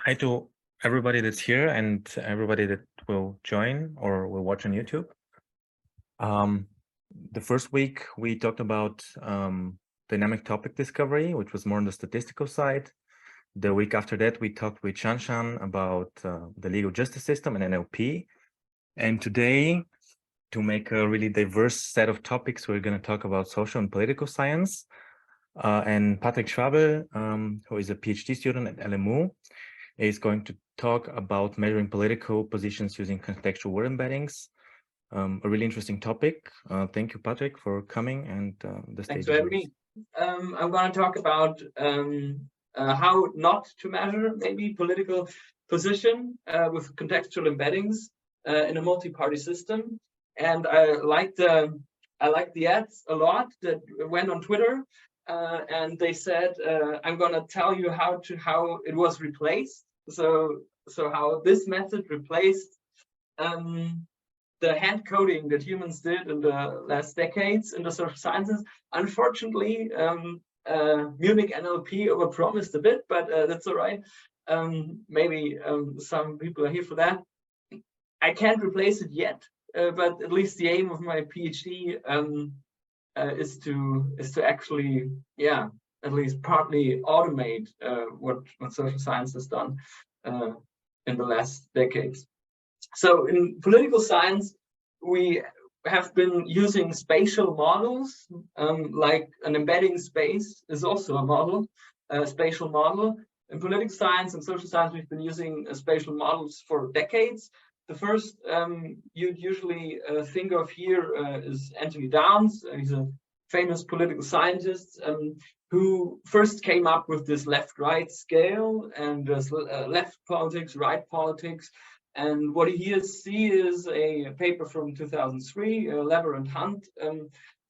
Hi to everybody that's here and everybody that will join or will watch on YouTube. The first week we talked about dynamic topic discovery, which was more on the statistical side. The week after that, we talked with Shanshan about the legal justice system and NLP. And today, to make a really diverse set of topics, we're going to talk about social and political science. And Patrick Schwabl, who is a PhD student at LMU, is going to talk about measuring political positions using contextual word embeddings. A really interesting topic. Thank you, Patrick, for coming, and the stage. Thanks for having me. I'm going to talk about how not to measure maybe political position with contextual embeddings in a multi-party system. And I like the ads a lot that went on Twitter, and they said, "I'm going to tell you how it was replaced." So how this method replaced the hand coding that humans did in the last decades in the social sciences. Unfortunately, Munich NLP overpromised a bit, but that's all right. Maybe some people are here for that. I can't replace it yet, but at least the aim of my PhD is to actually, at least partly automate what social science has done in the last decades. So in political science, we have been using spatial models, like an embedding space is also a model, a spatial model. In political science and social science, we've been using spatial models for decades. The first you'd usually think of here is Anthony Downs. He's a famous political scientist who first came up with this left-right scale and left politics, right politics. And what you here see is a paper from 2003, Lever and Hunt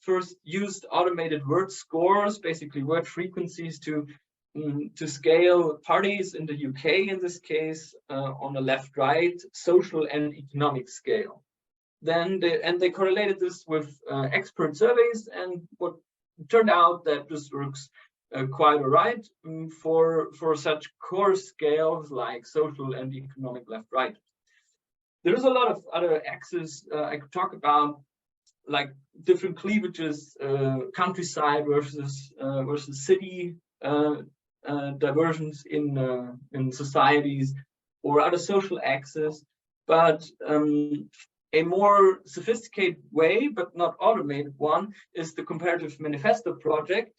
first used automated word scores, basically word frequencies, to scale parties in the UK, in this case, on a left-right social and economic scale. Then they correlated this with expert surveys, and what turned out that this works quite all right for such core scales like social and economic left-right. There's a lot of other axes I could talk about, like different cleavages, countryside versus city diversions in societies, or other social axes. But a more sophisticated way, but not automated one, is the comparative manifesto project,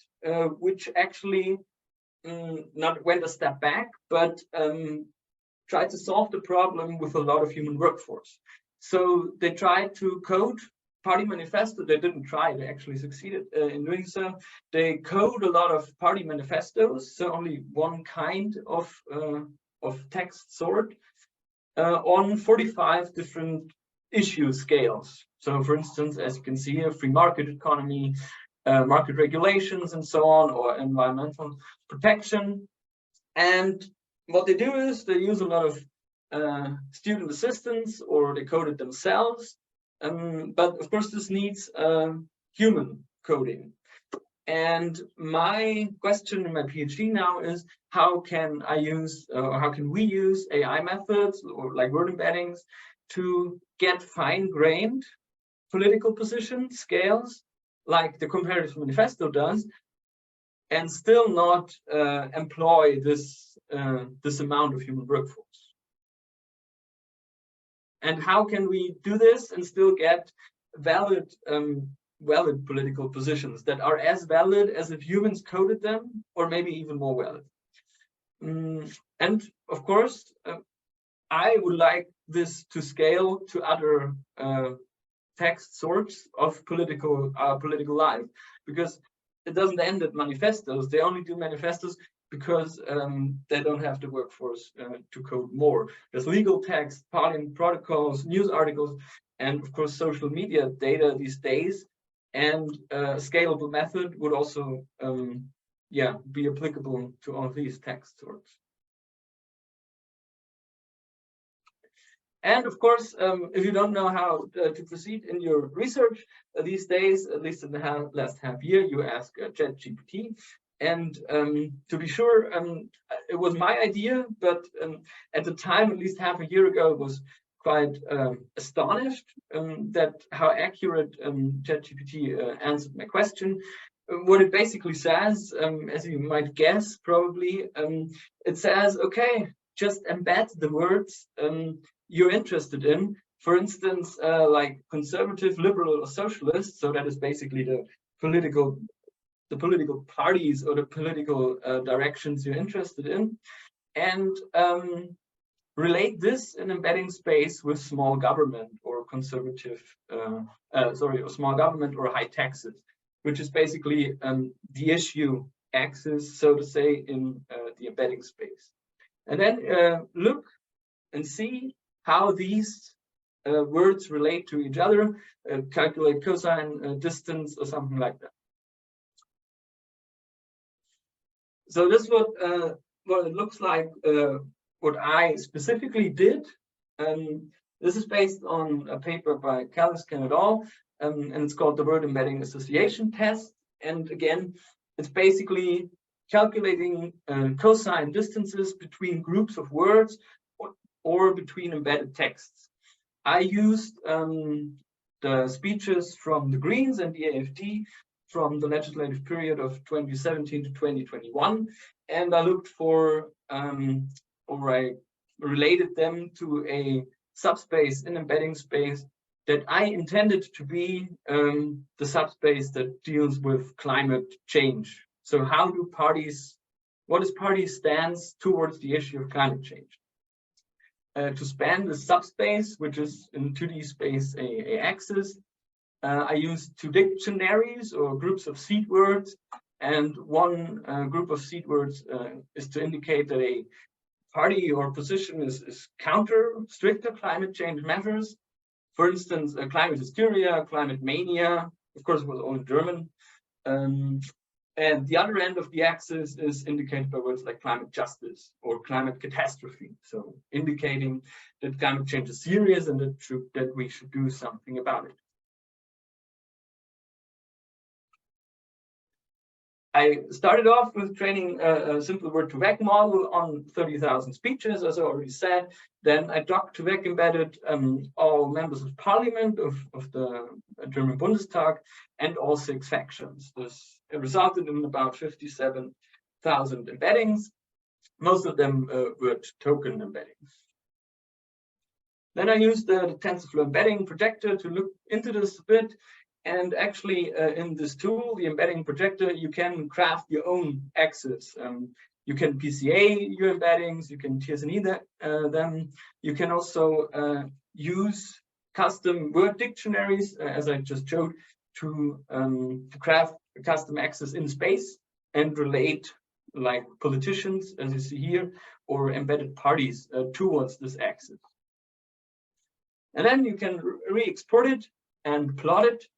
which actually not went a step back, but tried to solve the problem with a lot of human workforce. So they tried to code party manifesto. They didn't try, they actually succeeded in doing so. They code a lot of party manifestos, so only one kind of text sort, on 45 different issue scales. So for instance, as you can see here, free market economy, market regulations and so on, or environmental protection. And what they do is they use a lot of student assistants, or they code it themselves. But of course, this needs human coding. And my question in my PhD now is, how can I use, or how can we use AI methods, or like word embeddings, to get fine-grained political position scales, like the comparative manifesto does, and still not employ this amount of human workforce? And how can we do this and still get valid political positions that are as valid as if humans coded them, or maybe even more valid? And of course, I would like this to scale to other text sorts of political life, because it doesn't end at manifestos. They only do manifestos because they don't have the workforce to code more. There's legal text, parliament protocols, news articles, and of course social media data these days. And a scalable method would also be applicable to all these text sorts. And of course, if you don't know how to proceed in your research these days, at least in the last half year, you ask ChatGPT. And to be sure, it was my idea, but at the time, at least half a year ago, I was quite astonished that how accurate ChatGPT answered my question. What it basically says, as you might guess, probably, it says, okay, just embed the words you're interested in. For instance, like conservative, liberal, or socialist. So that is basically the political parties or the political directions you're interested in, and relate this in embedding space with small government or conservative, or small government or high taxes, which is basically the issue axis, so to say, in the embedding space. And then look and see how these words relate to each other, calculate cosine distance or something like that. So this is what it looks like, what I specifically did. This is based on a paper by Kaliskin et al., and it's called the Word Embedding Association Test. And again, it's basically calculating cosine distances between groups of words or between embedded texts. I used the speeches from the Greens and the AfD from the legislative period of 2017 to 2021, and I looked for, or I related them to a subspace in embedding space that I intended to be the subspace that deals with climate change. So how do parties, what is parties' stance towards the issue of climate change? To span the subspace, which is in 2D space a axis, I used two dictionaries or groups of seed words, and one group of seed words is to indicate that a party or position is counter stricter climate change measures. For instance, climate hysteria, climate mania, of course it was all in German. And the other end of the axis is indicated by words like climate justice or climate catastrophe. So indicating that climate change is serious and that we should do something about it. I started off with training a simple word-to-vec model on 30,000 speeches, as I already said. Then I doc-to-vec embedded all members of parliament of the German Bundestag and all 6 factions. This resulted in about 57,000 embeddings. Most of them were token embeddings. Then I used the TensorFlow embedding projector to look into this a bit. And actually, in this tool, the embedding projector, you can craft your own axis. You can PCA your embeddings, you can TSNE them. You can also use custom word dictionaries, as I just showed, to craft a custom axis in space and relate, like politicians, as you see here, or embedded parties towards this axis. And then you can re-export it and plot it.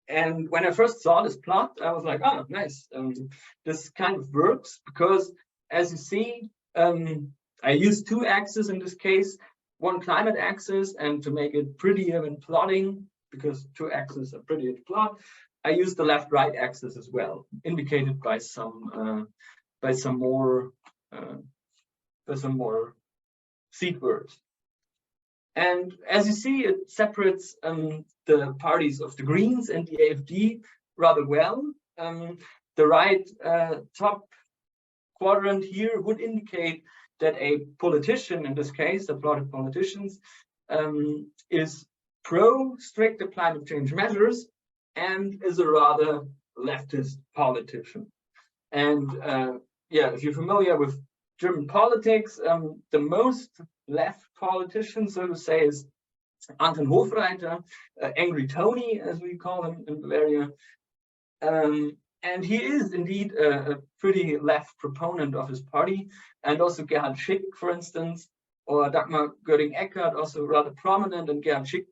And when I first saw this plot, I was like, oh, nice. This kind of works because, as you see, I used 2 axes in this case, one climate axis, and to make it prettier when plotting, because 2 axes are prettier to plot, I used the left-right axis as well, indicated by some more seed words. And as you see, it separates the parties of the Greens and the AfD rather well. The right top quadrant here would indicate that a politician, in this case, the plotted politicians, is pro-stricter climate change measures and is a rather leftist politician. And yeah, if you're familiar with German politics, the most left politician, so to say, is Anton Hofreiter, Angry Tony, as we call him in Bavaria. And he is indeed a pretty left proponent of his party, and also Gerhard Schick, for instance, or Dagmar Göring-Eckardt, also rather prominent, and Gerhard Schick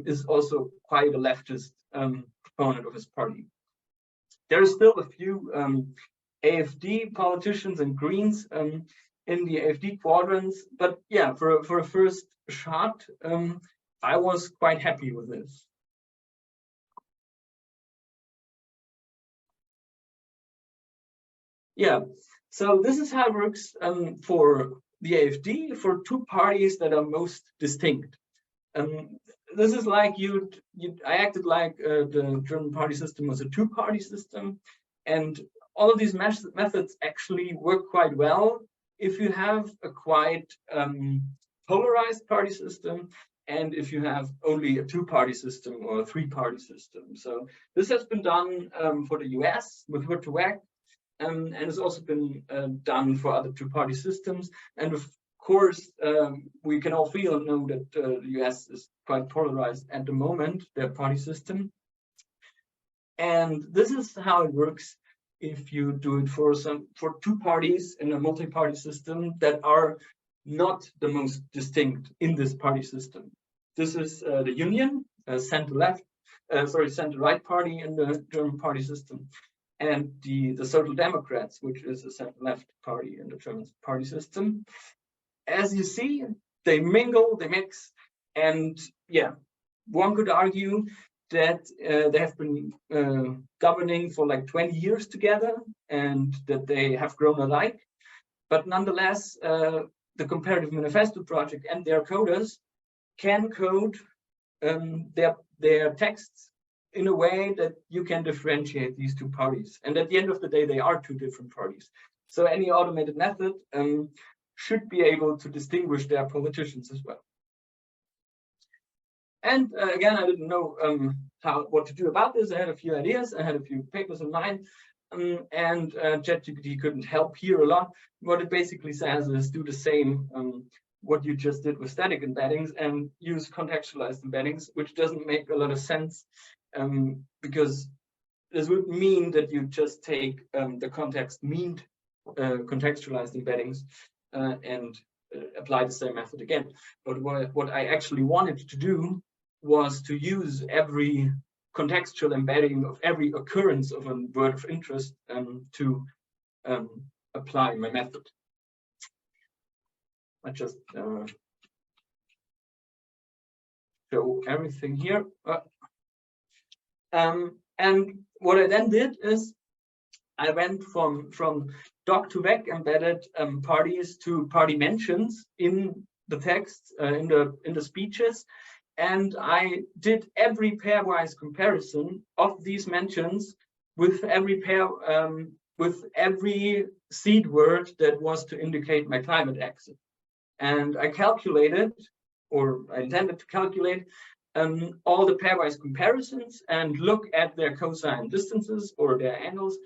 is also quite a leftist proponent of his party. There are still a few AfD politicians and Greens in the AfD quadrants, but yeah, for a first shot, I was quite happy with this. Yeah, so this is how it works for the AFD for two parties that are most distinct. This is like I acted like the German party system was a two-party system, and all of these methods actually work quite well if you have a quite polarized party system, and if you have only a two-party system or a three-party system. So this has been done for the US with word-to-vec, and it's also been done for other two-party systems. And of course, we can all know that the US is quite polarized at the moment, their party system. And this is how it works if you do it for two parties in a multi-party system that are not the most distinct in this party system. This is the Union, center-right party in the German party system, and the Social Democrats, which is a center-left party in the German party system. As you see, they mingle, they mix, and yeah, one could argue that they have been governing for like 20 years together and that they have grown alike. But nonetheless, the Comparative Manifesto project and their coders can code their texts in a way that you can differentiate these two parties. And at the end of the day, they are two different parties. So any automated method should be able to distinguish their politicians as well. And again, I didn't know what to do about this. I had a few ideas. I had a few papers in mind. And ChatGPT couldn't help here a lot. What it basically says is do the same what you just did with static embeddings and use contextualized embeddings, which doesn't make a lot of sense because this would mean that you just take the context mean contextualized embeddings and apply the same method again. But what I actually wanted to do was to use every contextual embedding of every occurrence of a word of interest to apply my method. I just show everything here. And what I then did is I went from doc to vec embedded parties to party mentions in the text, in the speeches. And I did every pairwise comparison of these mentions with every seed word that was to indicate my climate axis. And I calculated, or I intended to calculate, all the pairwise comparisons and look at their cosine distances or their angles,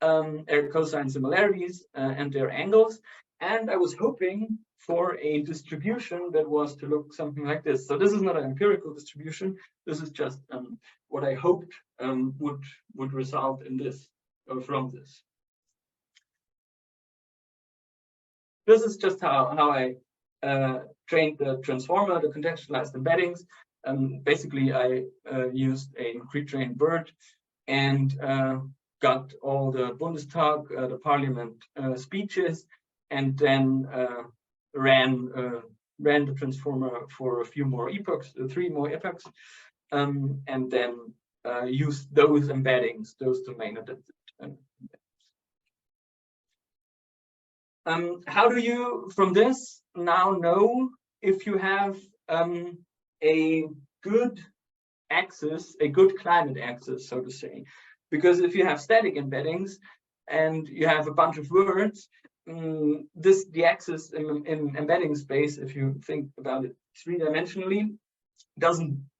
their cosine similarities and their angles. And I was hoping for a distribution that was to look something like this. So this is not an empirical distribution. This is just what I hoped would result in this or from this. This is just how I trained the transformer, the contextualized embeddings. Basically, I used a pre-trained BERT and got all the Bundestag, the parliament speeches, and then ran the transformer for a few more epochs, 3 more epochs, and then used those embeddings, those domain adapted. How do you, from this, now know if you have a good axis, a good climate axis, so to say? Because if you have static embeddings and you have a bunch of words, the axis in embedding space, if you think about it 3-dimensionally,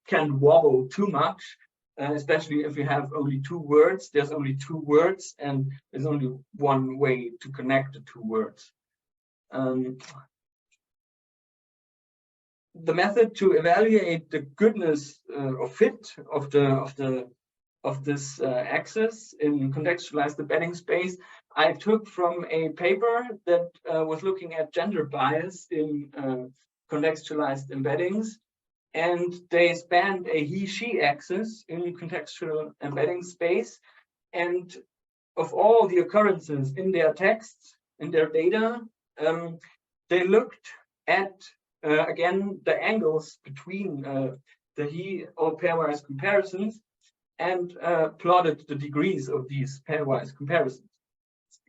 can wobble too much, especially if you have only 2 words. There's only 2 words, and there's only one way to connect the 2 words. The method to evaluate the goodness or fit of this axis in contextualized embedding space, I took from a paper that was looking at gender bias in contextualized embeddings, and they spanned a he-she axis in contextual embedding space, and of all the occurrences in their text, in their data, they looked at again the angles between the he or pairwise comparisons and plotted the degrees of these pairwise comparisons.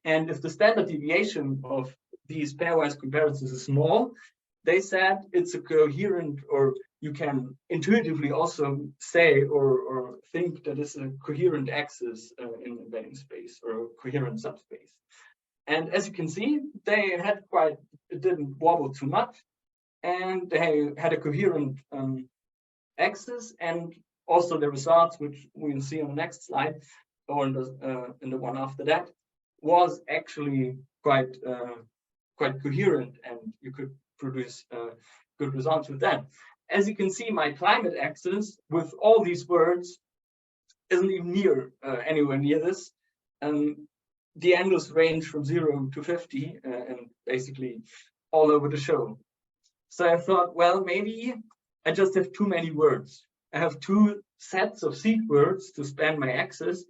And if the standard deviation of these pairwise comparisons is small, they said it's a coherent, or you can intuitively also say or think that it's a coherent axis in embedding space, or a coherent subspace. And as you can see, they had it didn't wobble too much, and they had a coherent axis, and also the results, which we'll see on the next slide, or in the one after that, was actually quite coherent, and you could produce good results with that. As you can see, my climate axis with all these words isn't even anywhere near this. The angles range from 0 to 50 and basically all over the show. So I thought, well, maybe I just have too many words. I have two sets of seed words to span my axis.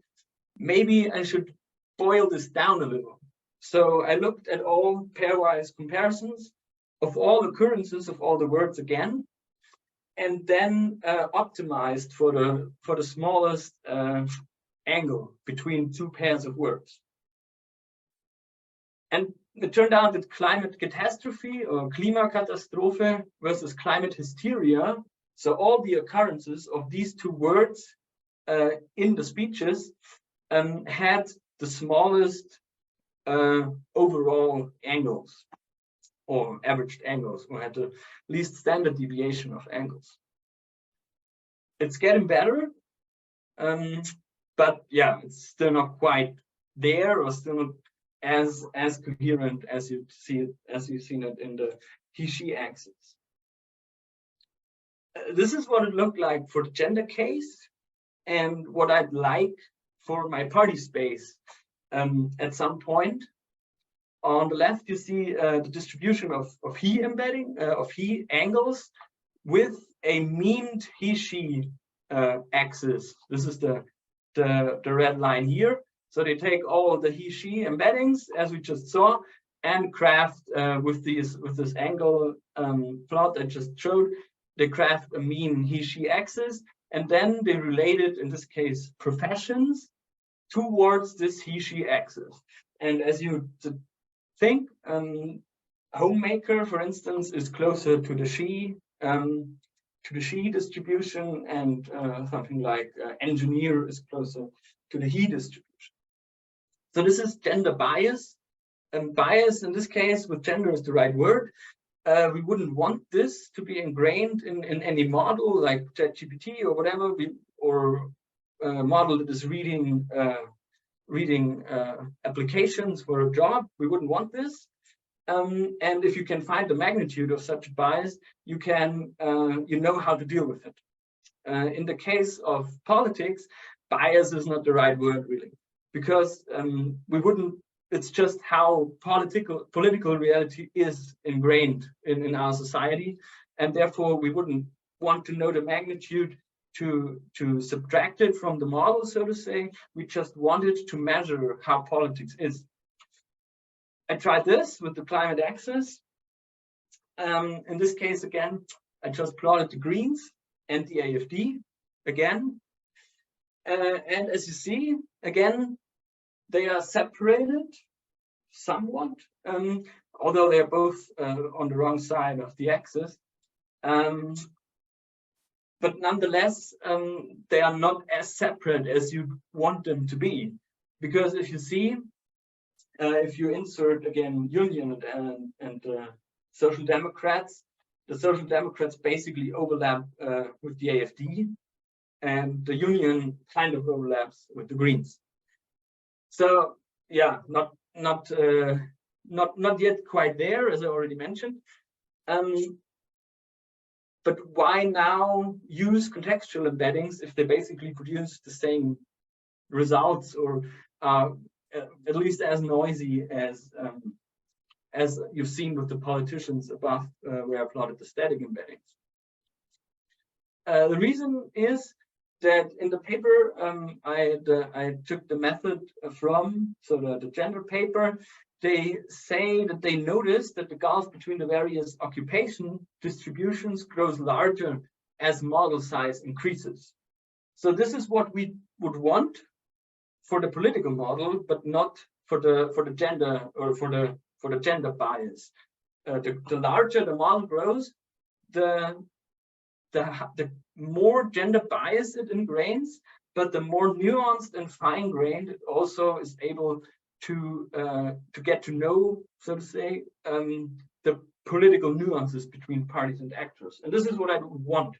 Maybe I should boil this down a little. So I looked at all pairwise comparisons of all occurrences of all the words again, and then optimized for the smallest angle between two pairs of words. And it turned out that climate catastrophe, or Klimakatastrophe, versus climate hysteria, so all the occurrences of these two words in the speeches had the smallest overall angles, or averaged angles, or had the least standard deviation of angles. It's getting better, but yeah, it's still not quite there, or still not as coherent as you've seen it in the he/she axis. This is what it looked like for the gender case, and what I'd like for my party space at some point. On the left, you see the distribution of he embedding, of he angles, with a memed he/she axis. This is the red line here. So they take all the he/she embeddings, as we just saw, and craft with this angle plot I just showed. They craft a mean he/she axis, and then they relate it, in this case, professions, towards this he/she axis. And as you think, homemaker, for instance, is closer to the she distribution, and something like engineer is closer to the he distribution. So this is gender bias. And bias in this case, with gender is the right word. We wouldn't want this to be ingrained in any model like ChatGPT or whatever, or a model that is reading applications for a job. We wouldn't want this. And if you can find the magnitude of such bias, you can you know how to deal with it. In the case of politics, bias is not the right word, really, because we wouldn't. It's just how political reality is ingrained in our society, and therefore we wouldn't want to know the magnitude to subtract it from the model, so to say. We just wanted to measure how politics is. I tried this with the climate axis. In this case, again, I just plotted the greens and the AFD again. And as you see, again, they are separated somewhat, although they are both on the wrong side of the axis. But nonetheless, they are not as separate as you want them to be. Because if you see, if you insert again Union and Social Democrats, the Social Democrats basically overlap with the AFD, and the Union kind of overlaps with the Greens. So yeah, not yet quite there, as I already mentioned. But why now use contextual embeddings if they basically produce the same results, or at least as noisy as you've seen with the politicians above, where I plotted the static embeddings? The reason is that in the paper I took the method from, so the gender paper, they say that they noticed that the gulf between the various occupation distributions grows larger as model size increases. So this is what we would want for the political model, but not the gender, or for the gender bias. The larger the model grows, the more gender bias it ingrains, but the more nuanced and fine-grained it also is able to get to know, so to say, the political nuances between parties and actors. And this is what I want.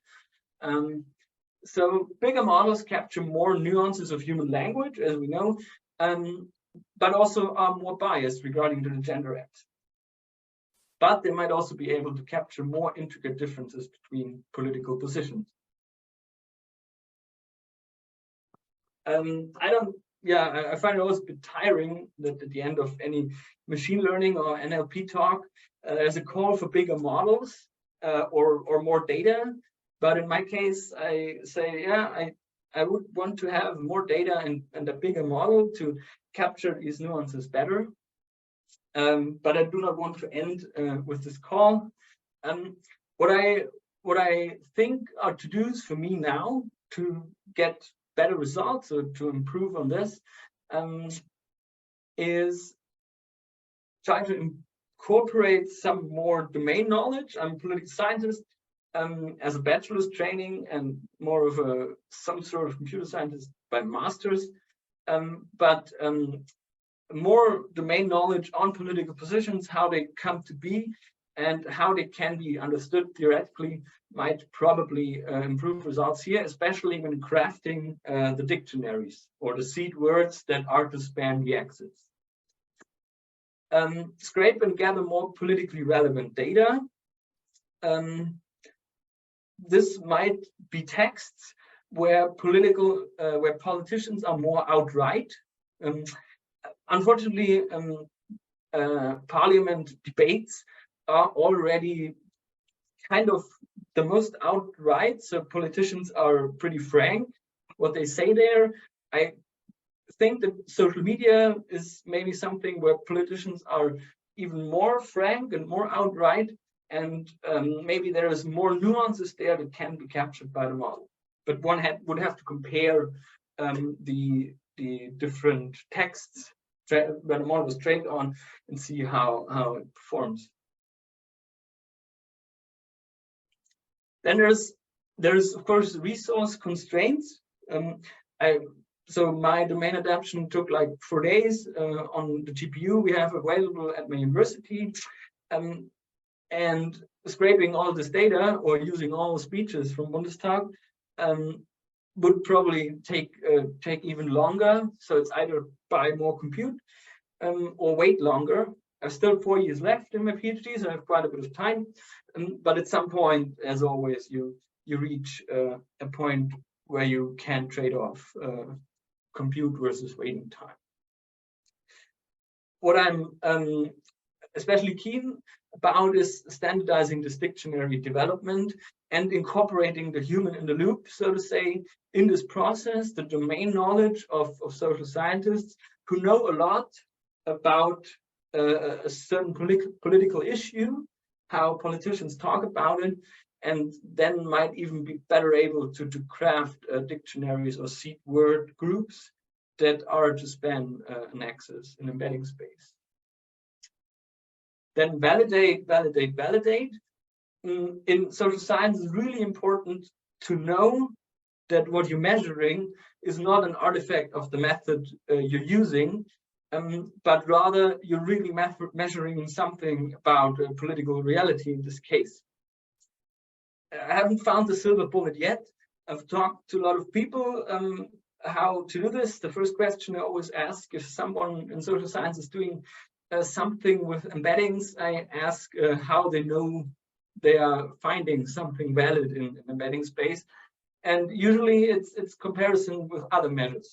So bigger models capture more nuances of human language, as we know, but also are more biased regarding the gender act. But they might also be able to capture more intricate differences between political positions. I find it always a bit tiring that at the end of any machine learning or NLP talk, there's a call for bigger models or more data. But in my case, I say, yeah, I would want to have more data and a bigger model to capture these nuances better. But I do not want to end with this call. What I think are to-dos for me now to get better results or to improve on this is try to incorporate some more domain knowledge. I'm a political scientist as a bachelor's training and more of some sort of computer scientist by master's, but more domain knowledge on political positions, how they come to be and how they can be understood theoretically might probably improve results here, especially when crafting the dictionaries or the seed words that are to span the axis. Scrape and gather more politically relevant data. This might be texts where politicians are more outright. Unfortunately, parliament debates are already kind of the most outright, so politicians are pretty frank what they say there. I think that social media is maybe something where politicians are even more frank and more outright, and maybe there is more nuances there that can be captured by the model. But one would have to compare the different texts where the model was trained on and see how it performs. Then there's of course resource constraints. So my domain adaptation took like 4 days on the GPU we have available at my university, and scraping all this data or using all the speeches from Bundestag would probably take even longer. So it's either buy more compute or wait longer. I have still 4 years left in my PhD, so I have quite a bit of time. But at some point, as always, you reach a point where you can trade off compute versus waiting time. What I'm especially keen about is standardizing this dictionary development and incorporating the human in the loop, so to say, in this process, the domain knowledge of social scientists who know a lot about a certain political issue, how politicians talk about it, and then might even be better able to craft dictionaries or seed word groups that are to span an axis, an embedding space. Then validate. In social science, it's really important to know that what you're measuring is not an artifact of the method you're using, but rather you're really measuring something about political reality in this case. I haven't found the silver bullet yet. I've talked to a lot of people how to do this. The first question I always ask, if someone in social science is doing something with embeddings, I ask how they know they are finding something valid in embedding space. And usually it's comparison with other measures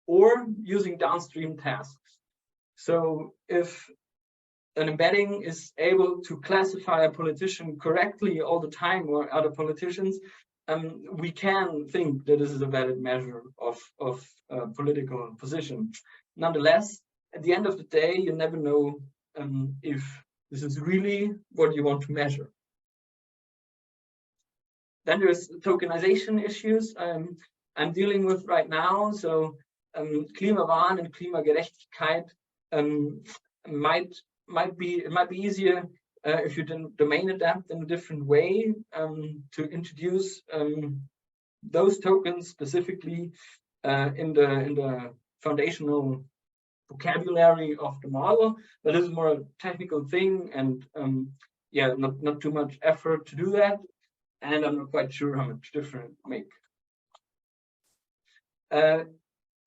or using downstream tasks. So if an embedding is able to classify a politician correctly all the time or other politicians, we can think that this is a valid measure of political position. Nonetheless, at the end of the day, you never know if this is really what you want to measure. Then there's tokenization issues I'm dealing with right now. So Klimawahn and Klimagerechtigkeit might be easier if you domain adapt in a different way to introduce those tokens specifically in the foundational vocabulary of the model. But this is more a technical thing, and yeah, not too much effort to do that, and I'm not quite sure how much difference it make.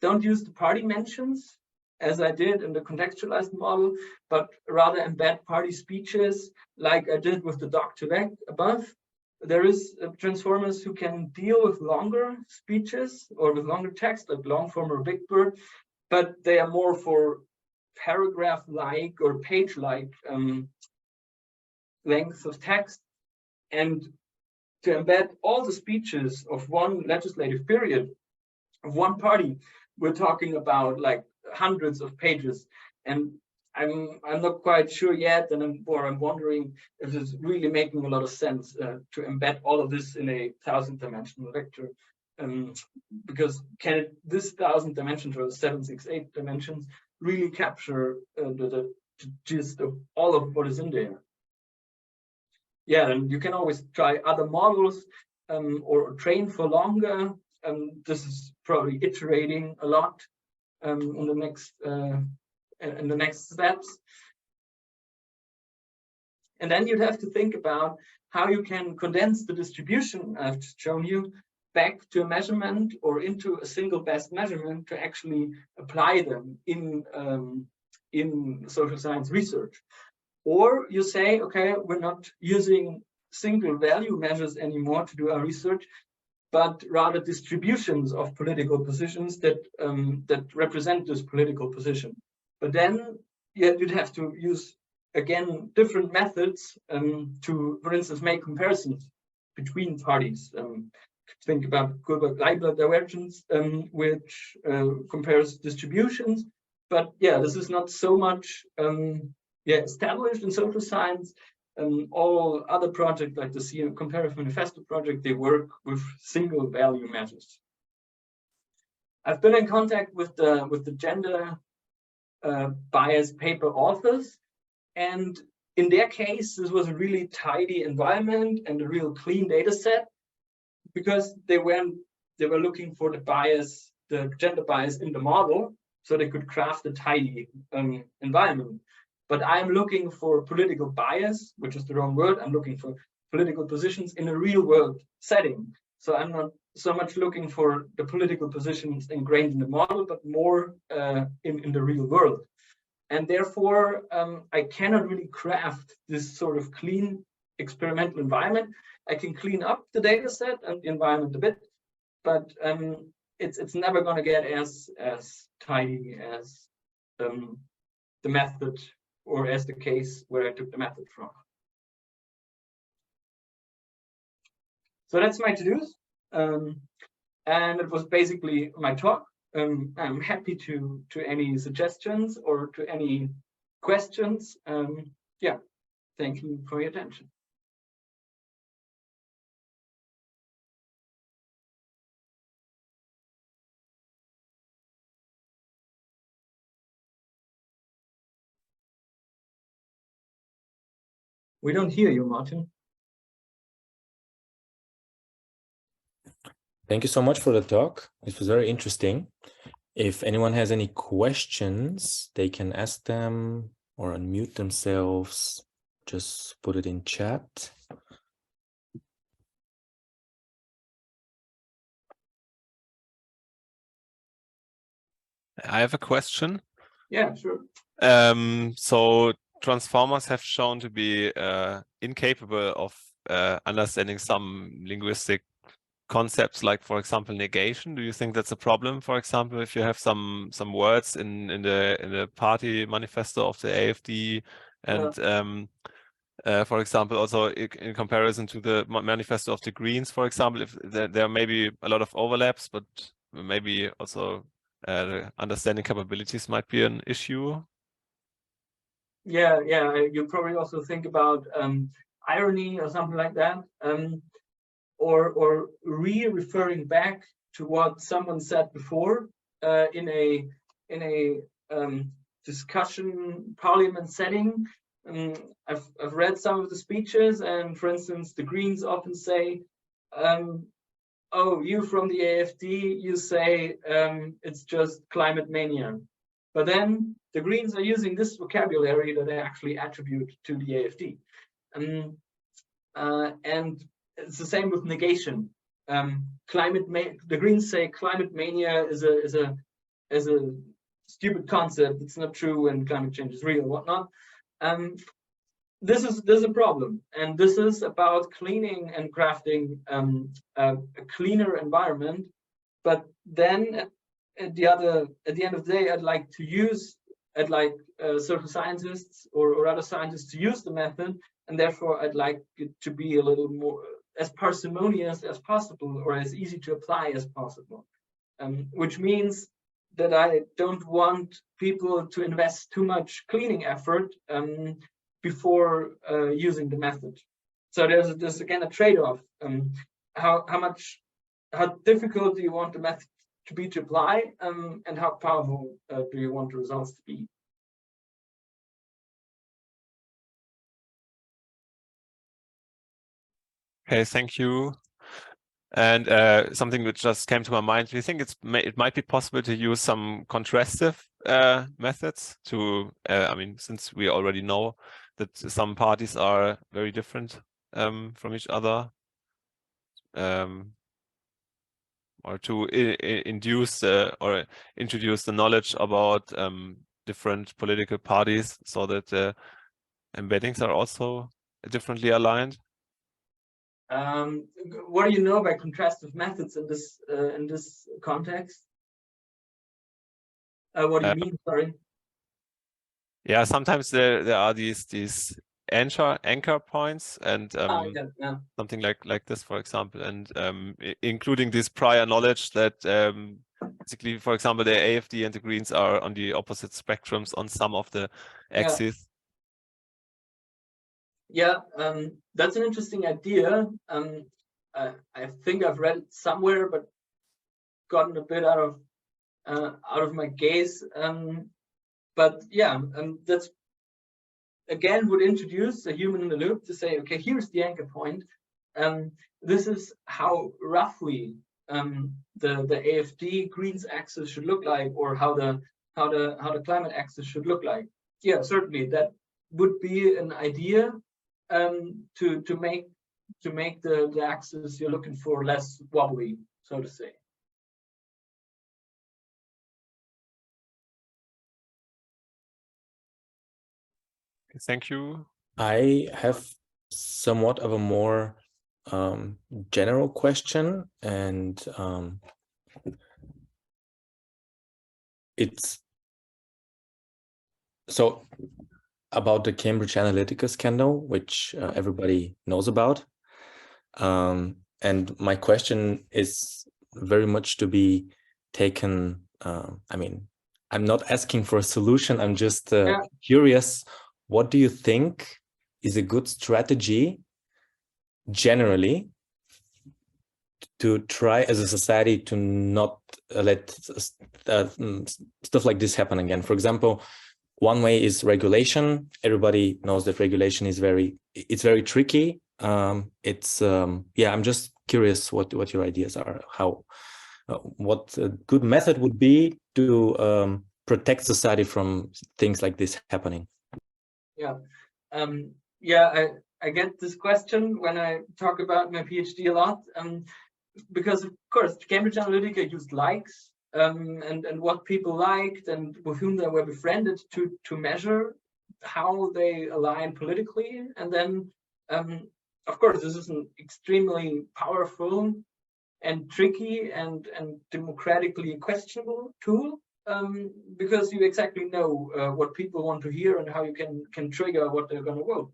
Don't use the party mentions as I did in the contextualized model, but rather embed party speeches like I did with the doc2vec above. There is transformers who can deal with longer speeches or with longer text, like long form or big bird, but they are more for paragraph-like or page-like lengths of text. And to embed all the speeches of one legislative period of one party, we're talking about like hundreds of pages, and I'm not quite sure yet, and I'm wondering if it's really making a lot of sense to embed all of this in a 1,000-dimensional vector, because can this 1,000 dimensions or 768 dimensions really capture the gist of all of what is in there? Yeah, and you can always try other models or train for longer. This is probably iterating a lot in the next steps. And then you'd have to think about how you can condense the distribution I've shown you back to a measurement or into a single best measurement to actually apply them in social science research. Or you say, okay, we're not using single value measures anymore to do our research, but rather distributions of political positions that represent this political position. But then you'd have to use, again, different methods to, for instance, make comparisons between parties. Think about Kullback-Leibler divergence, which compares distributions. But yeah, this is not so much established in social science. All other projects like the Comparative Manifesto project, they work with single value measures. I've been in contact with the gender bias paper authors, and in their case, this was a really tidy environment and a real clean data set, because they were looking for the bias, the gender bias in the model, so they could craft a tidy environment. But I'm looking for political bias, which is the wrong word. I'm looking for political positions in a real world setting. So I'm not so much looking for the political positions ingrained in the model, but more in the real world. And therefore, I cannot really craft this sort of clean experimental environment. I can clean up the data set and the environment a bit, but it's never going to get as tidy as the method, or as the case where I took the method from. So that's my to-dos. And it was basically my talk. I'm happy to any suggestions or to any questions. Yeah, thank you for your attention. We don't hear you, Martin. Thank you so much for the talk. It was very interesting. If anyone has any questions, they can ask them or unmute themselves. Just put it in chat. I have a question. Yeah, sure. So transformers have shown to be incapable of understanding some linguistic concepts, like, for example, negation. Do you think that's a problem? For example, if you have some words in the party manifesto of the AfD, and for example, also in comparison to the manifesto of the Greens, for example, if there may be a lot of overlaps, but maybe also the understanding capabilities might be an issue. Yeah, you probably also think about irony or something like that, or referring back to what someone said before in a discussion parliament setting. I've read some of the speeches, and for instance, the Greens often say, oh, you from the AfD, you say it's just climate mania. But then the Greens are using this vocabulary that they actually attribute to the AfD. And it's the same with negation. The Greens say climate mania is a stupid concept. It's not true, and climate change is real and whatnot. This is a problem, and this is about cleaning and crafting a cleaner environment. But then at the end of the day, I'd like social scientists or other scientists to use the method, and therefore I'd like it to be a little more as parsimonious as possible, or as easy to apply as possible, which means that I don't want people to invest too much cleaning effort before using the method. So there's again a trade-off. How difficult do you want the method to be to apply, and how powerful do you want the results to be? Okay, thank you. And something which just came to my mind, do you think it might be possible to use some contrastive methods to, I mean, since we already know that some parties are very different from each other, or to induce or introduce the knowledge about different political parties so that embeddings are also differently aligned? What do you know by contrastive methods in this context? What do you mean? Sorry. Yeah, sometimes there are these anchor points, and something like this, for example, and including this prior knowledge that basically, for example, the AfD and the Greens are on the opposite spectrums on some of the axes. Yeah, that's an interesting idea. I think I've read it somewhere, but gotten a bit out of my gaze. But yeah, that's again would introduce a human in the loop to say, okay, here's the anchor point. This is how roughly the AfD Greens axis should look like, or how the climate axis should look like. Yeah, certainly that would be an idea to make the axis you're looking for less wobbly, so to say. Thank you. I have somewhat of a more general question, and it's so about the Cambridge Analytica scandal, which everybody knows about. And my question is very much to be taken. I mean, I'm not asking for a solution. I'm just curious. What do you think is a good strategy generally to try as a society to not let stuff like this happen again? For example, one way is regulation. Everybody knows that regulation is very tricky. I'm just curious what your ideas are. What a good method would be to protect society from things like this happening. I get this question when I talk about my PhD a lot, because of course Cambridge Analytica used likes and what people liked and with whom they were befriended to measure how they align politically, and then of course this is an extremely powerful and tricky and democratically questionable tool. Because you exactly know what people want to hear and how you can trigger what they're going to vote.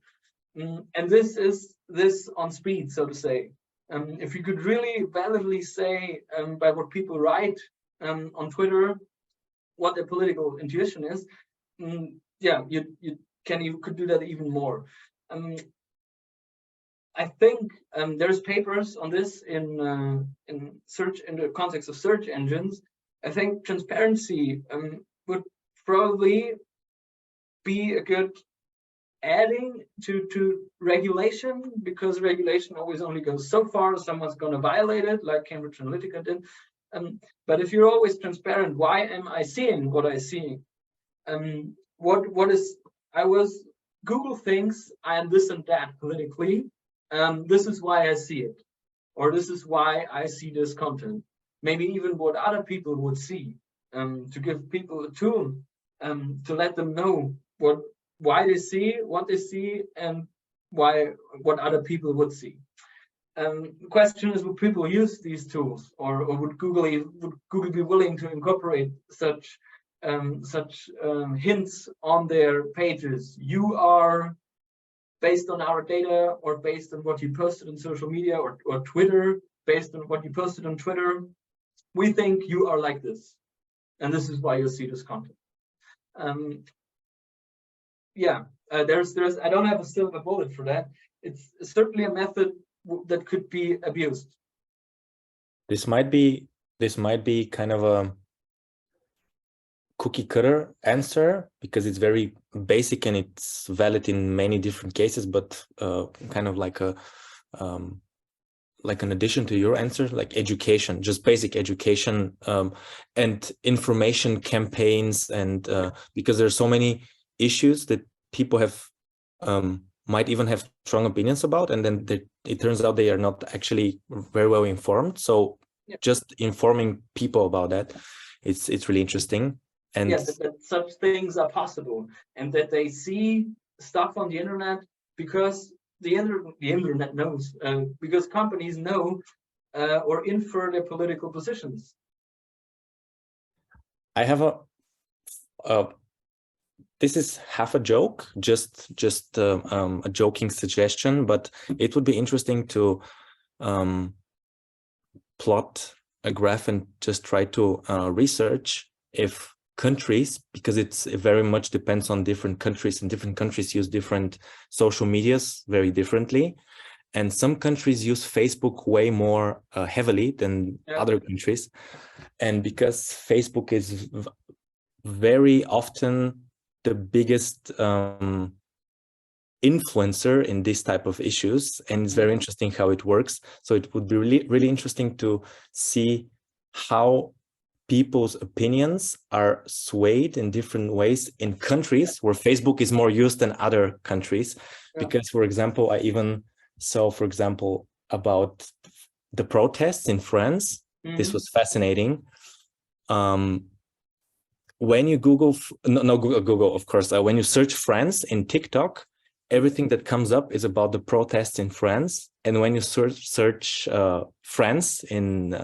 And this is on speed, so to say. If you could really validly say by what people write on Twitter what their political intuition is, you could do that even more. I think there's papers on this in the context of search engines. I think transparency would probably be a good adding to regulation, because regulation always only goes so far. Someone's going to violate it, like Cambridge Analytica did. But if you're always transparent, why am I seeing what I see? Google thinks I am this and that politically. This is why I see it, or this is why I see this content. Maybe even what other people would see, to give people a tool to let them know why they see what they see, and what other people would see. The question is, would people use these tools, or would Google be willing to incorporate such hints on their pages? You are based on our data, or based on what you posted on social media, or Twitter, based on what you posted on Twitter. We think you are like this, and this is why you see this content. There's I don't have a silver bullet for that. It's certainly a method that could be abused. This might be kind of a cookie cutter answer, because it's very basic and it's valid in many different cases, but kind of like an addition to your answer, like education, just basic education, and information campaigns, and because there's so many issues that people have might even have strong opinions about, and then it turns out they are not actually very well informed. So just informing people about that, it's really interesting. And that such things are possible, and that they see stuff on the internet because the internet knows, because companies know or infer their political positions. I have this is half a joke, just a joking suggestion, but it would be interesting to plot a graph and just try to research if countries, because it very much depends on different countries, and different countries use different social medias very differently. And some countries use Facebook way more heavily than other countries. And because Facebook is very often the biggest influencer in this type of issues, and it's very interesting how it works. So it would be really interesting to see how people's opinions are swayed in different ways in countries where Facebook is more used than other countries. Because, for example, I even saw, for example, about the protests in France. This was fascinating. When you Google, Google, of course, when you search France in TikTok, everything that comes up is about the protests in France. And when you search France in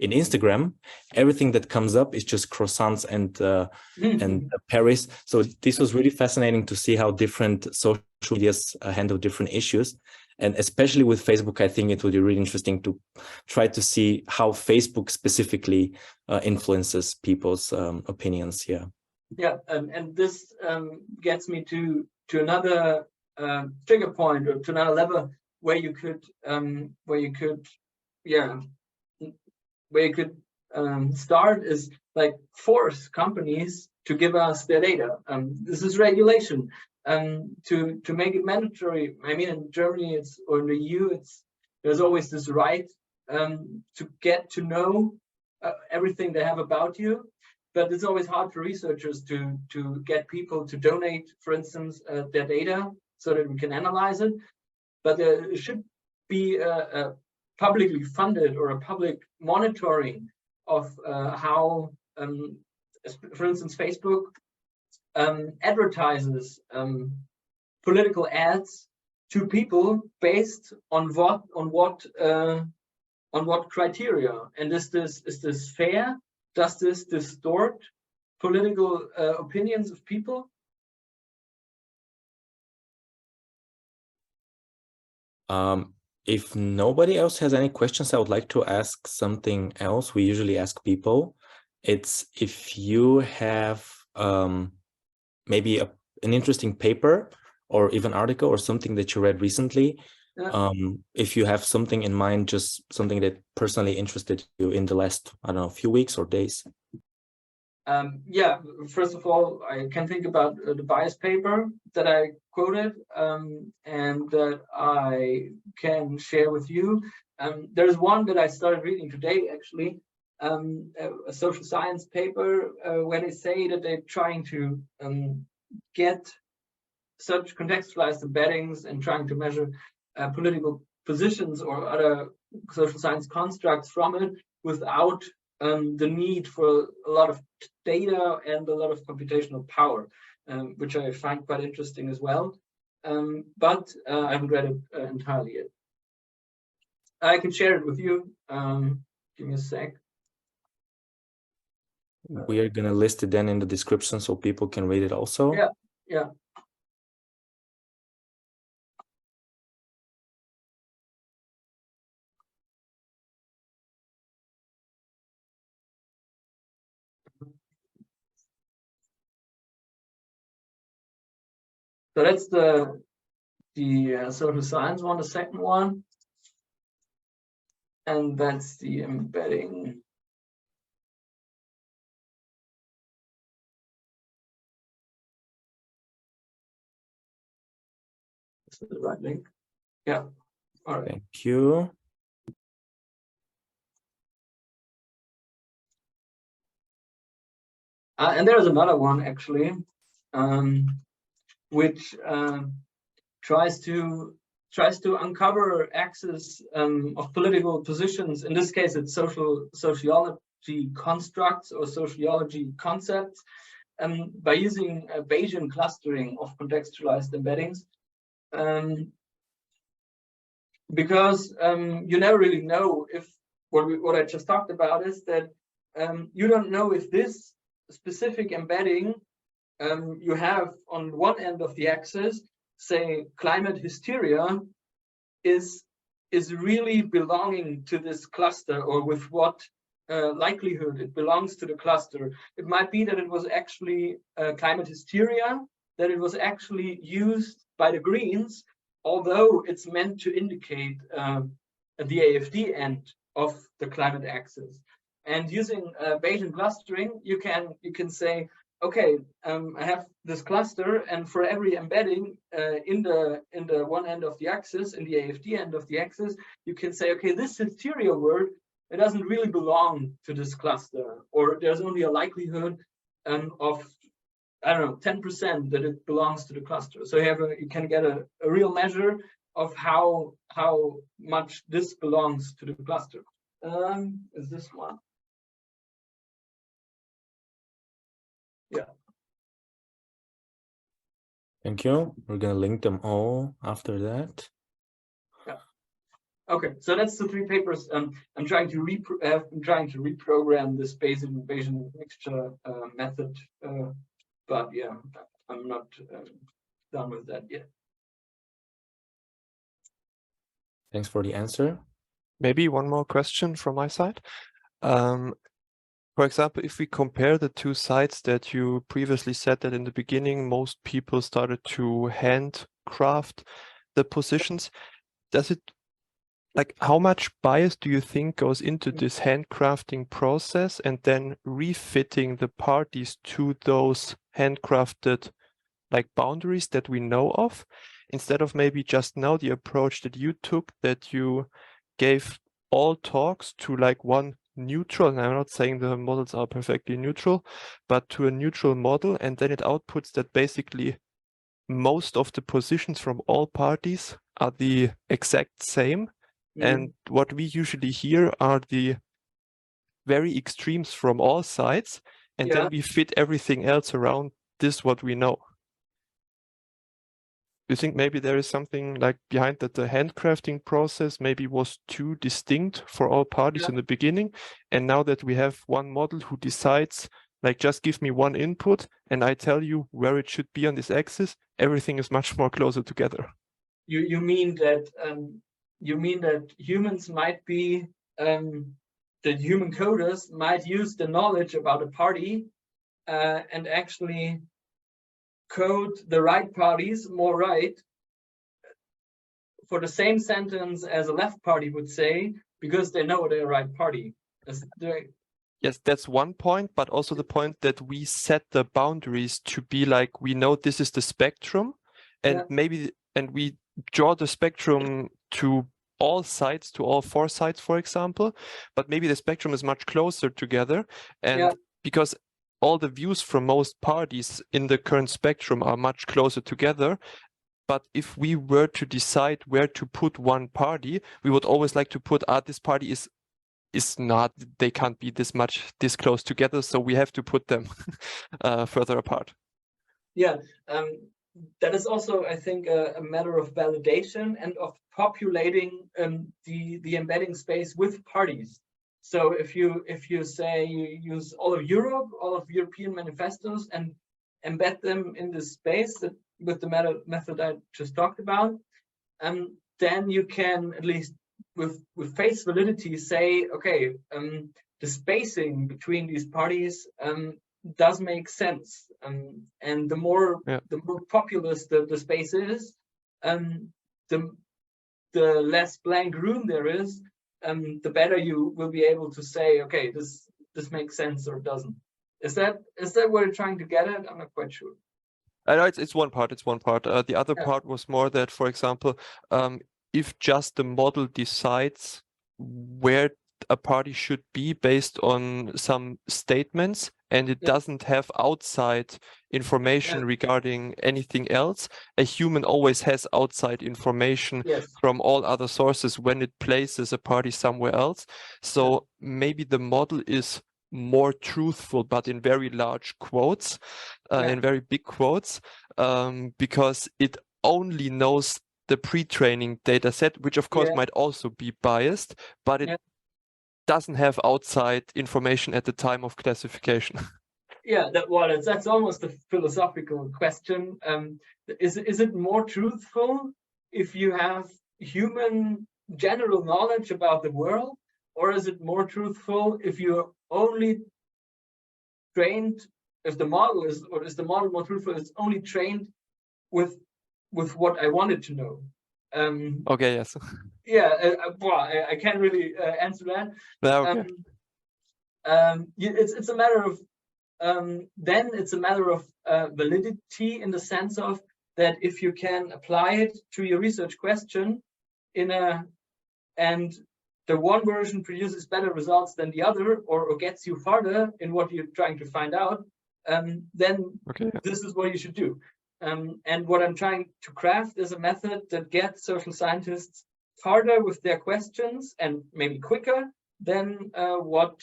Instagram, everything that comes up is just croissants and Paris. So this was really fascinating to see how different social medias handle different issues. And especially with Facebook, I think it would be really interesting to try to see how Facebook specifically influences people's opinions. And this gets me to another trigger point, or to another level where you could start, is like force companies to give us their data. This is regulation. To make it mandatory. I mean, in Germany, or in the EU, there's always this right to get to know everything they have about you, but it's always hard for researchers to get people to donate, for instance, their data so that we can analyze it. But there should be a publicly funded or a public monitoring of how, for instance, Facebook advertises political ads to people based on what criteria, and is this fair? Does this distort political opinions of people? If nobody else has any questions, I would like to ask something else we usually ask people. It's if you have maybe an interesting paper or even article or something that you read recently. If you have something in mind, just something that personally interested you in the last, I don't know, few weeks or days. Yeah, first of all, I can think about the bias paper that I quoted and that I can share with you. There's one that I started reading today, actually, a social science paper where they say that they're trying to get such contextualized embeddings and trying to measure political positions or other social science constructs from it without the need for a lot of data and a lot of computational power, which I find quite interesting as well. But I haven't read it entirely yet. I can share it with you. Give me a sec. We are going to list it then in the description so people can read it also. Yeah, yeah. So that's the social science one, the second one. And that's the embedding. Is that the right link? Yeah. All right. Thank you. And there's another one actually, which tries to uncover axes of political positions. In this case, it's sociology constructs or sociology concepts, by using Bayesian clustering of contextualized embeddings. Because you never really know if what I just talked about is that you don't know if this specific embedding you have on one end of the axis, say climate hysteria, is really belonging to this cluster, or with what likelihood it belongs to the cluster. It might be that it was actually climate hysteria, that it was actually used by the Greens, although it's meant to indicate the AFD end of the climate axis. And using Bayesian clustering, you can say, okay, I have this cluster, and for every embedding in the one end of the axis, in the AFD end of the axis, you can say, okay, this hysteria word, it doesn't really belong to this cluster, or there's only a likelihood of, I don't know, 10% that it belongs to the cluster. So you can get a real measure of how much this belongs to the cluster. Is this one? Yeah. Thank you. We're going to link them all after that. Yeah. Okay, so that's the three papers. I'm trying to reprogram this Bayesian mixture method, but yeah, I'm not done with that yet. Thanks for the answer. Maybe one more question from my side. For example, if we compare the two sites that you previously said that in the beginning, most people started to handcraft the positions. Does it, like, how much bias do you think goes into this handcrafting process and then refitting the parties to those handcrafted like boundaries that we know of, instead of maybe just now the approach that you took, that you gave all talks to like one neutral, and I'm not saying the models are perfectly neutral, but to a neutral model, and then it outputs that basically most of the positions from all parties are the exact same. And what we usually hear are the very extremes from all sides, and then we fit everything else around this what we know. Do you think maybe there is something like behind that the handcrafting process maybe was too distinct for all parties in the beginning, and now that we have one model who decides, like, just give me one input and I tell you where it should be on this axis, everything is much more closer together? You mean that humans might be that human coders might use the knowledge about a party and actually code the right parties more right for the same sentence as a left party would say, because they know they're a right party. Yes, that's one point, but also the point that we set the boundaries to be like, we know this is the spectrum, and we draw the spectrum to all sides, to all 4 sides, for example, but maybe the spectrum is much closer together, and because all the views from most parties in the current spectrum are much closer together. But if we were to decide where to put one party, we would always like to put, this party is not, they can't be this close together, so we have to put them further apart. Yeah, that is also, I think, a matter of validation and of populating the embedding space with parties. So if you say you use all of Europe, all of European manifestos, and embed them in this space with the method I just talked about, then you can, at least with face validity, say, okay, the spacing between these parties does make sense, and the more populous the space is, the less blank room there is, the better you will be able to say, okay, this makes sense or doesn't. Is that what you're trying to get at? I'm not quite sure. I know it's one part. It's one part. The other part was more that, for example, if just the model decides where a party should be based on some statements, and it doesn't have outside information regarding anything else, a human always has outside information from all other sources when it places a party somewhere else. So maybe the model is more truthful, but in very large quotes, in very big quotes, because it only knows the pre-training data set, which of course might also be biased, but it doesn't have outside information at the time of classification. Yeah, that's almost a philosophical question. Is it more truthful if you have human general knowledge about the world, or is it more truthful if you're only trained, if the model is, or is the model more truthful? It's only trained with what I wanted to know. Okay, yes. Yeah, I can't really answer that. Okay. It's a matter of then it's a matter of validity, in the sense of that if you can apply it to your research question and the one version produces better results than the other, or gets you farther in what you're trying to find out, then this is what you should do. And what I'm trying to craft is a method that gets social scientists farther with their questions, and maybe quicker than what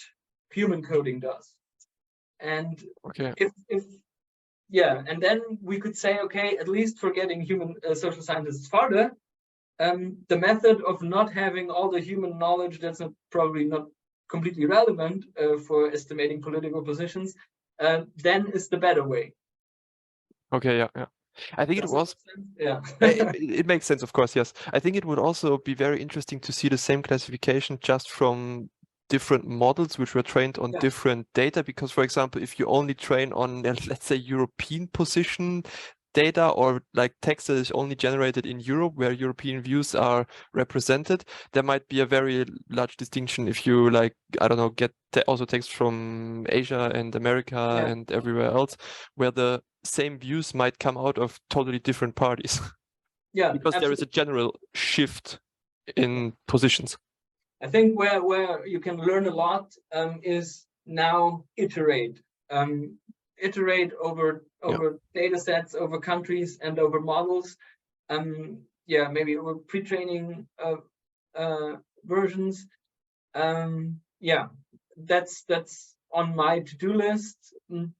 human coding does. And and then we could say, okay, at least for getting human social scientists farther, the method of not having all the human knowledge that's probably not completely relevant for estimating political positions, then is the better way. Okay, yeah. I think it was. It makes sense, of course, yes. I think it would also be very interesting to see the same classification just from different models which were trained on different data, because, for example, if you only train on, let's say, European position data, or like text that is only generated in Europe where European views are represented, there might be a very large distinction if you, like, I don't know, get also text from Asia and America and everywhere else, where the same views might come out of totally different parties. Yeah, because there is a general shift in positions. I think where you can learn a lot is now iterate. Iterate over data sets, over countries, and over models. Maybe over pre-training versions. That's on my to-do list,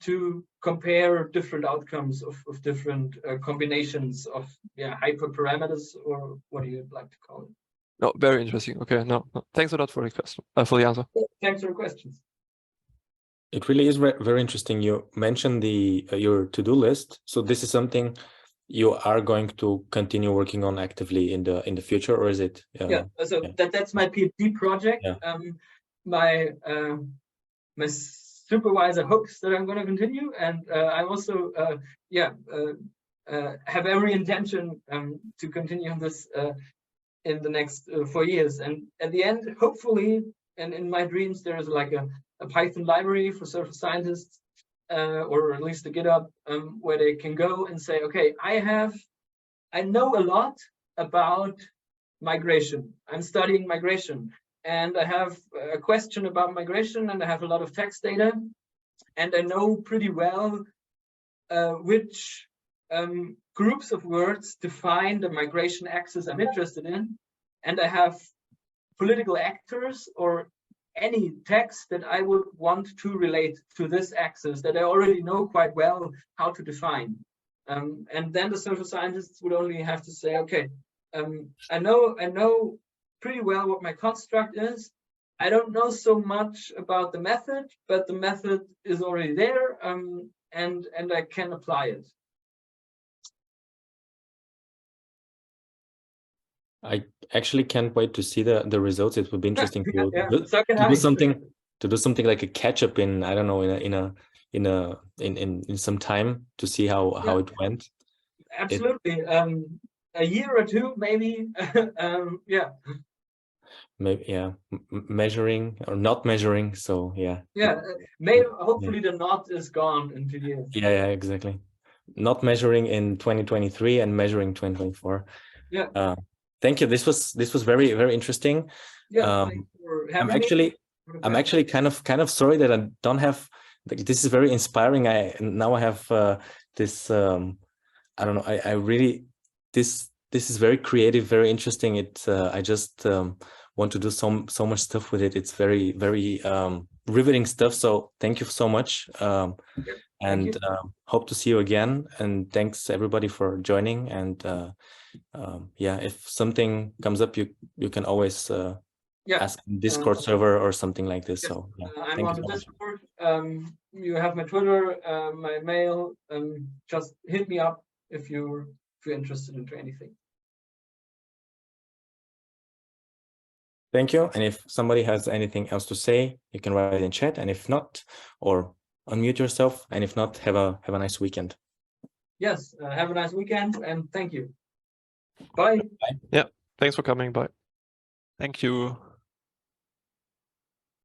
to compare different outcomes of different combinations of hyperparameters, or what do you like to call it. No, very interesting. Okay, no. Thanks a lot for the question, for the answer. Thanks for the questions. It really is very interesting. You mentioned your to-do list. So this is something you are going to continue working on actively in the future, or is it? That's my PhD project. My supervisor hopes that I'm going to continue, and I also have every intention to continue on this in the next 4 years. And at the end, hopefully, and in my dreams, there is like a a Python library for social scientists, or at least a GitHub, where they can go and say, okay, I know a lot about migration. I'm studying migration, and I have a question about migration, and I have a lot of text data, and I know pretty well which groups of words define the migration axis I'm interested in, and I have political actors or any text that I would want to relate to this axis that I already know quite well how to define. And then the social scientists would only have to say, okay, I know pretty well what my construct is. I don't know so much about the method, but the method is already there, and I can apply it. I actually can't wait to see the results. It would be interesting to do something like a catch up in, I don't know, in some time to see how it went. Absolutely. A year or two, maybe. Yeah. Maybe, yeah, measuring or not measuring. So yeah. Yeah. Hopefully the knot is gone in 2 years. Yeah, exactly. Not measuring in 2023 and measuring 2024. Yeah. Thank you. This was very, very interesting. Yeah. I'm actually kind of sorry that I don't have. This is very inspiring. Now I have this. I don't know. I really this is very creative, very interesting. I just want to do so much stuff with it. It's very, very riveting stuff. So thank you so much. And hope to see you again. And thanks everybody for joining. And yeah, if something comes up, you can always ask Discord server or something like this. So yeah, I'm on the Discord. You have my Twitter, my mail. Just hit me up if you're interested in anything. Thank you. And if somebody has anything else to say, you can write it in chat. And if not, or unmute yourself. And if not, have a nice weekend. Yes, have a nice weekend, and thank you. Bye. Yeah, thanks for coming. Bye. Thank you.